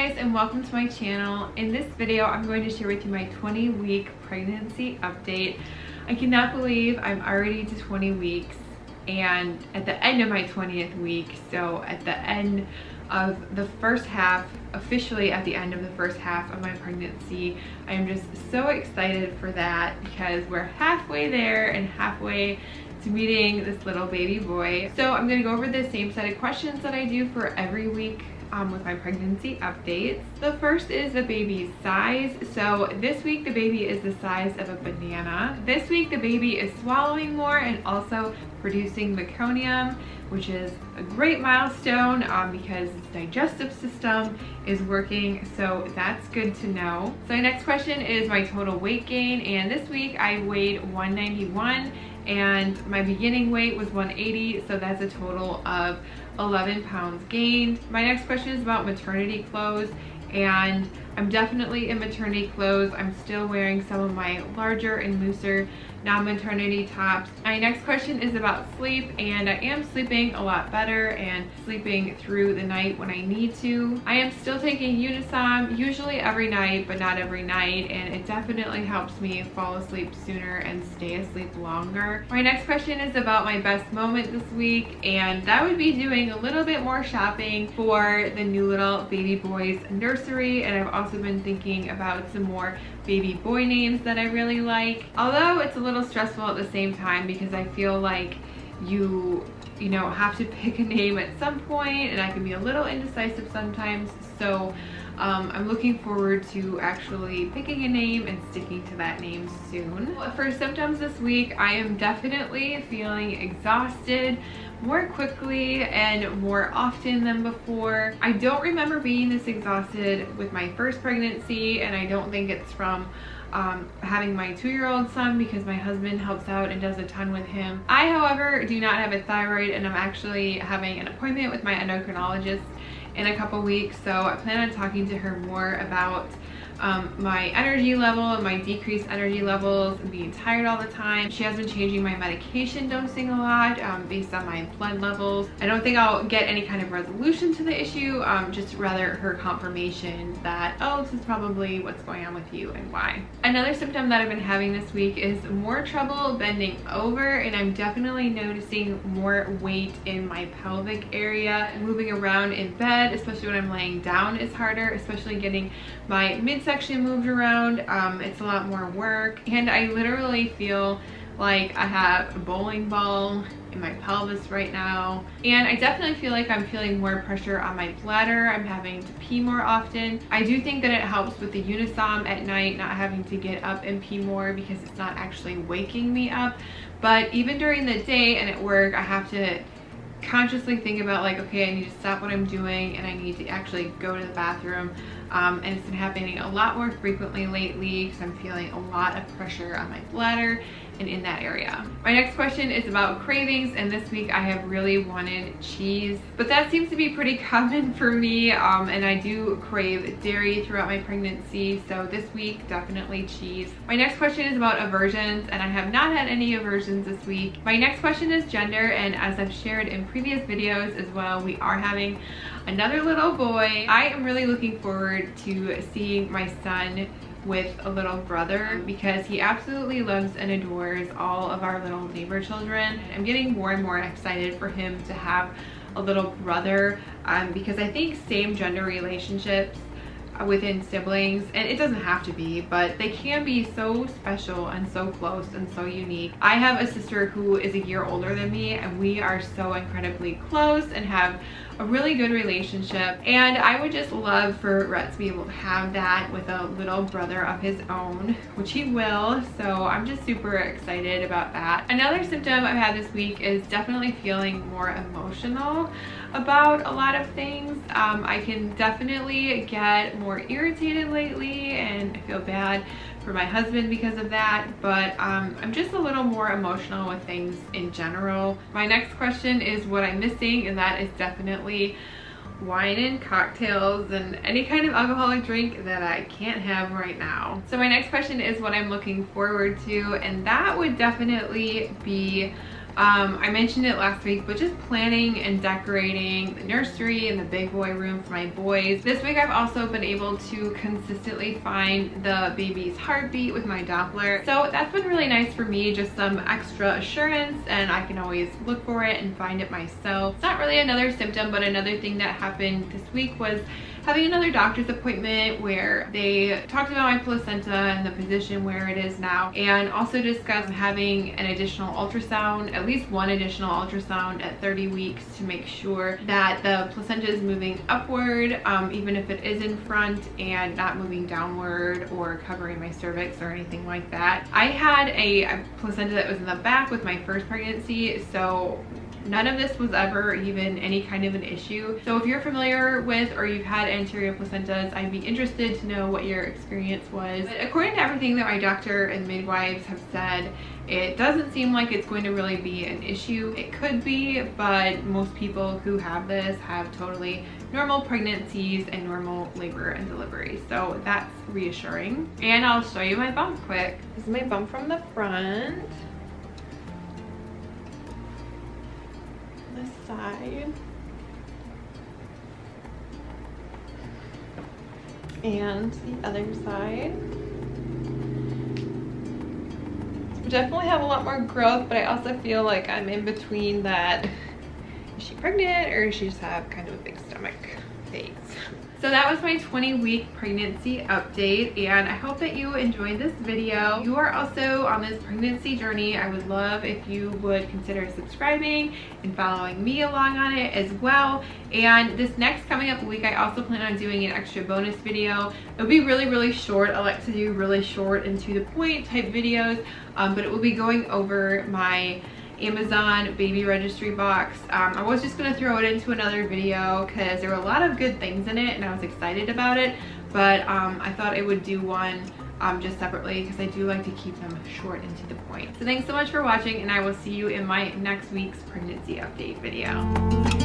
guys, and welcome to my channel. In this video I'm going to share with you my 20-week pregnancy update. I cannot believe I'm already to 20 weeks and at the end of my 20th week, so at the end of the first half, officially at the end of the first half of my pregnancy. I am just so excited for that because we're halfway there and halfway to meeting this little baby boy. So I'm going to go over the same set of questions that I do for every week with my pregnancy updates. The first is the baby's size. So this week the baby is the size of a banana. This week the baby is swallowing more and also producing meconium, which is a great milestone because its digestive system is working, so that's good to know. So my next question is my total weight gain, and this week I weighed 191 and my beginning weight was 180, so that's a total of 11 pounds gained. My next question is about maternity clothes, and I'm definitely in maternity clothes. I'm still wearing some of my larger and looser non-maternity tops. My next question is about sleep, and I am sleeping a lot better and sleeping through the night when I need to. I am still taking Unisom, usually every night, but not every night, and it definitely helps me fall asleep sooner and stay asleep longer. My next question is about my best moment this week, and that would be doing a little bit more shopping for the new little baby boy's nursery, and I've also been thinking about some more baby boy names that I really like. Although it's a little stressful at the same time because I feel like you know, have to pick a name at some point, and I can be a little indecisive sometimes. So I'm looking forward to actually picking a name and sticking to that name soon. For symptoms this week, I am definitely feeling exhausted more quickly and more often than before. I don't remember being this exhausted with my first pregnancy, and I don't think it's from having my 2-year-old son because my husband helps out and does a ton with him. I, however, do not have a thyroid, and I'm actually having an appointment with my endocrinologist in a couple weeks, so I plan on talking to her more about my energy level and my decreased energy levels and being tired all the time. She has been changing my medication dosing a lot based on my blood levels. I don't think I'll get any kind of resolution to the issue, just rather her confirmation that, oh, this is probably what's going on with you and why. Another symptom that I've been having this week is more trouble bending over, and I'm definitely noticing more weight in my pelvic area. Moving around in bed, especially when I'm laying down, is harder, especially getting my midsection moved around. It's a lot more work, and I literally feel like I have a bowling ball in my pelvis right now, and I definitely feel like I'm feeling more pressure on my bladder. I'm having to pee more often. I do think that it helps with the Unisom at night, not having to get up and pee more because it's not actually waking me up. But even during the day and at work, I have to consciously think about, like, okay, I need to stop what I'm doing and I need to actually go to the bathroom. And it's been happening a lot more frequently lately because I'm feeling a lot of pressure on my bladder and in that area. My next question is about cravings, and this week I have really wanted cheese, but that seems to be pretty common for me, and I do crave dairy throughout my pregnancy, so this week definitely cheese. My next question is about aversions, and I have not had any aversions this week. My next question is gender, and as I've shared in previous videos as well, we are having another little boy. I am really looking forward to seeing my son with a little brother because he absolutely loves and adores all of our little neighbor children. I'm getting more and more excited for him to have a little brother because I think same gender relationships within siblings, and it doesn't have to be, but they can be so special and so close and so unique. I have a sister who is a year older than me, and we are so incredibly close and have a really good relationship, and I would just love for Rhett to be able to have that with a little brother of his own, which he will, so I'm just super excited about that. Another symptom I've had this week is definitely feeling more emotional about a lot of things. I can definitely get more irritated lately, and I feel bad for my husband because of that, but I'm just a little more emotional with things in general. My next question is what I'm missing, and that is definitely wine and cocktails and any kind of alcoholic drink that I can't have right now. So my next question is what I'm looking forward to, and that would definitely be I mentioned it last week, but just planning and decorating the nursery and the big boy room for my boys. This week I've also been able to consistently find the baby's heartbeat with my Doppler. So that's been really nice for me, just some extra assurance, and I can always look for it and find it myself. It's not really another symptom, but another thing that happened this week was having another doctor's appointment where they talked about my placenta and the position where it is now, and also discussed having an additional ultrasound, at least one additional ultrasound at 30 weeks to make sure that the placenta is moving upward, even if it is in front, and not moving downward or covering my cervix or anything like that. I had a placenta that was in the back with my first pregnancy, so none of this was ever even any kind of an issue. So if you're familiar with or you've had anterior placentas, I'd be interested to know what your experience was. But according to everything that my doctor and midwives have said, it doesn't seem like it's going to really be an issue. It could be, but most people who have this have totally normal pregnancies and normal labor and delivery. So that's reassuring. And I'll show you my bump quick. This is my bump from the front. This side. And the other side. So definitely have a lot more growth, but I also feel like I'm in between that. Is she pregnant or does she just have kind of a big stomach phase? So that was my 20-week pregnancy update, and I hope that you enjoyed this video. If you are also on this pregnancy journey, I would love if you would consider subscribing and following me along on it as well. And this next coming up week, I also plan on doing an extra bonus video. It'll be really short. I like to do really short and to the point type videos, but it will be going over my Amazon baby registry box. I was just gonna throw it into another video because there were a lot of good things in it and I was excited about it, but I thought I would do one just separately because I do like to keep them short and to the point. So thanks so much for watching, and I will see you in my next week's pregnancy update video.